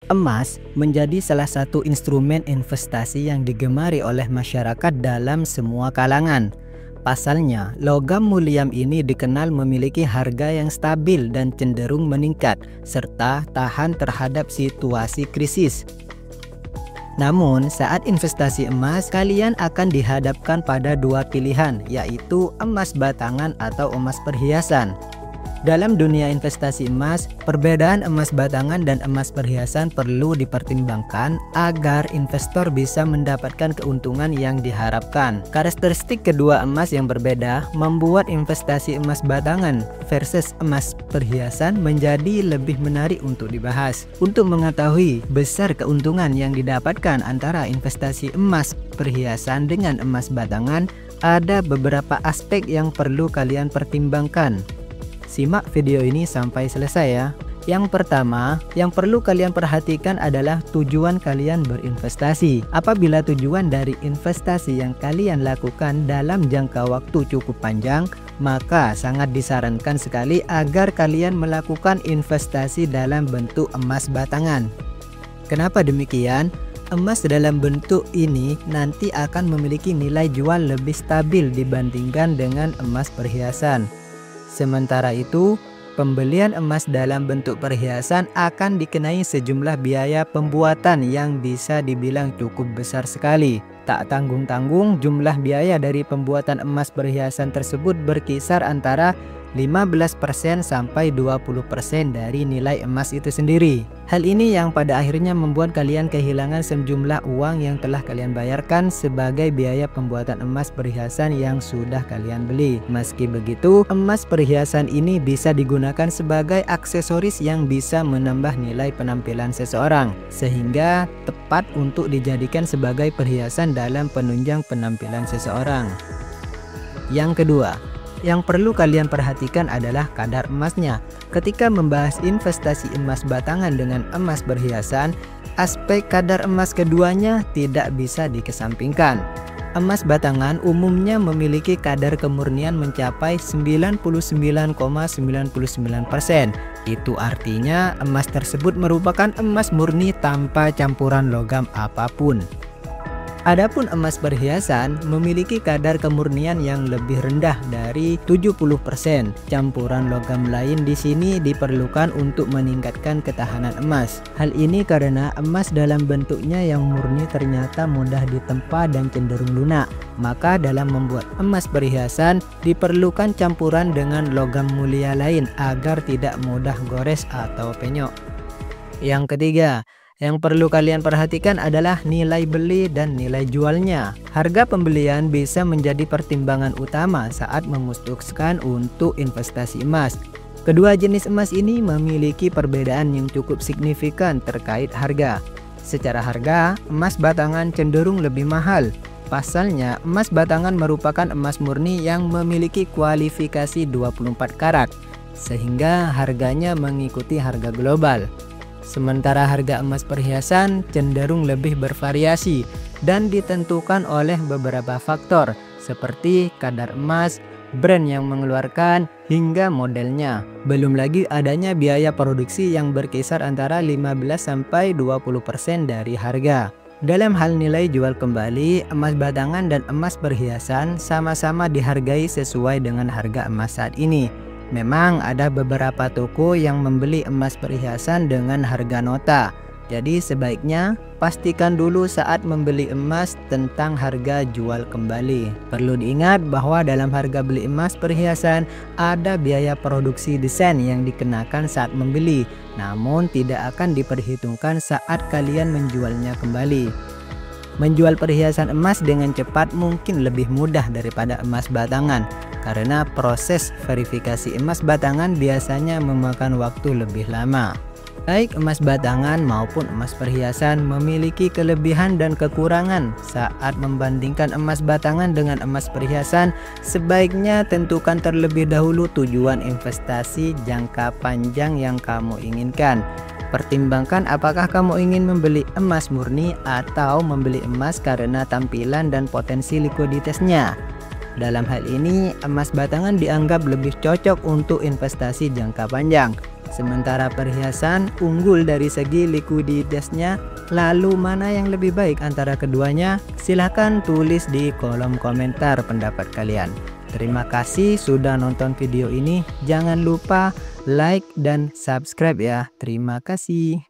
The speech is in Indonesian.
Emas menjadi salah satu instrumen investasi yang digemari oleh masyarakat dalam semua kalangan. Pasalnya, logam mulia ini dikenal memiliki harga yang stabil dan cenderung meningkat, serta tahan terhadap situasi krisis. Namun, saat investasi emas, kalian akan dihadapkan pada dua pilihan, yaitu emas batangan atau emas perhiasan. Dalam dunia investasi emas, perbedaan emas batangan dan emas perhiasan perlu dipertimbangkan agar investor bisa mendapatkan keuntungan yang diharapkan. Karakteristik kedua emas yang berbeda membuat investasi emas batangan versus emas perhiasan menjadi lebih menarik untuk dibahas. Untuk mengetahui besar keuntungan yang didapatkan antara investasi emas perhiasan dengan emas batangan, ada beberapa aspek yang perlu kalian pertimbangkan. Simak video ini sampai selesai ya. Yang pertama, yang perlu kalian perhatikan adalah tujuan kalian berinvestasi. Apabila tujuan dari investasi yang kalian lakukan dalam jangka waktu cukup panjang, maka sangat disarankan sekali agar kalian melakukan investasi dalam bentuk emas batangan. Kenapa demikian? Emas dalam bentuk ini nanti akan memiliki nilai jual lebih stabil dibandingkan dengan emas perhiasan. Sementara itu, pembelian emas dalam bentuk perhiasan akan dikenai sejumlah biaya pembuatan yang bisa dibilang cukup besar sekali. Tak tanggung-tanggung, jumlah biaya dari pembuatan emas perhiasan tersebut berkisar antara 15% sampai 20% dari nilai emas itu sendiri. Hal ini yang pada akhirnya membuat kalian kehilangan sejumlah uang yang telah kalian bayarkan sebagai biaya pembuatan emas perhiasan yang sudah kalian beli. Meski begitu, emas perhiasan ini bisa digunakan sebagai aksesoris yang bisa menambah nilai penampilan seseorang, sehingga tepat untuk dijadikan sebagai perhiasan dalam penunjang penampilan seseorang. Yang kedua, yang perlu kalian perhatikan adalah kadar emasnya. Ketika membahas investasi emas batangan dengan emas perhiasan, aspek kadar emas keduanya tidak bisa dikesampingkan. Emas batangan umumnya memiliki kadar kemurnian mencapai 99,99%. Itu artinya emas tersebut merupakan emas murni tanpa campuran logam apapun. Adapun emas perhiasan memiliki kadar kemurnian yang lebih rendah dari 70%. Campuran logam lain di sini diperlukan untuk meningkatkan ketahanan emas. Hal ini karena emas dalam bentuknya yang murni ternyata mudah ditempa dan cenderung lunak. Maka dalam membuat emas perhiasan diperlukan campuran dengan logam mulia lain agar tidak mudah gores atau penyok. Yang ketiga, yang perlu kalian perhatikan adalah nilai beli dan nilai jualnya. Harga pembelian bisa menjadi pertimbangan utama saat memutuskan untuk investasi emas. Kedua jenis emas ini memiliki perbedaan yang cukup signifikan terkait harga. Secara harga, emas batangan cenderung lebih mahal. Pasalnya, emas batangan merupakan emas murni yang memiliki kualifikasi 24 karat, sehingga harganya mengikuti harga global. Sementara harga emas perhiasan cenderung lebih bervariasi dan ditentukan oleh beberapa faktor seperti kadar emas, brand yang mengeluarkan, hingga modelnya. Belum lagi adanya biaya produksi yang berkisar antara 15-20% dari harga. Dalam hal nilai jual kembali, emas batangan dan emas perhiasan sama-sama dihargai sesuai dengan harga emas saat ini. Memang ada beberapa toko yang membeli emas perhiasan dengan harga nota. Jadi sebaiknya pastikan dulu saat membeli emas tentang harga jual kembali. Perlu diingat bahwa dalam harga beli emas perhiasan ada biaya produksi desain yang dikenakan saat membeli, namun tidak akan diperhitungkan saat kalian menjualnya kembali. Menjual perhiasan emas dengan cepat mungkin lebih mudah daripada emas batangan, karena proses verifikasi emas batangan biasanya memakan waktu lebih lama. Baik emas batangan maupun emas perhiasan memiliki kelebihan dan kekurangan. Saat membandingkan emas batangan dengan emas perhiasan, sebaiknya tentukan terlebih dahulu tujuan investasi jangka panjang yang kamu inginkan. Pertimbangkan apakah kamu ingin membeli emas murni atau membeli emas karena tampilan dan potensi likuiditasnya. Dalam hal ini, emas batangan dianggap lebih cocok untuk investasi jangka panjang. Sementara perhiasan unggul dari segi likuiditasnya. Lalu mana yang lebih baik antara keduanya? Silahkan tulis di kolom komentar pendapat kalian. Terima kasih sudah nonton video ini. Jangan lupa like dan subscribe ya. Terima kasih.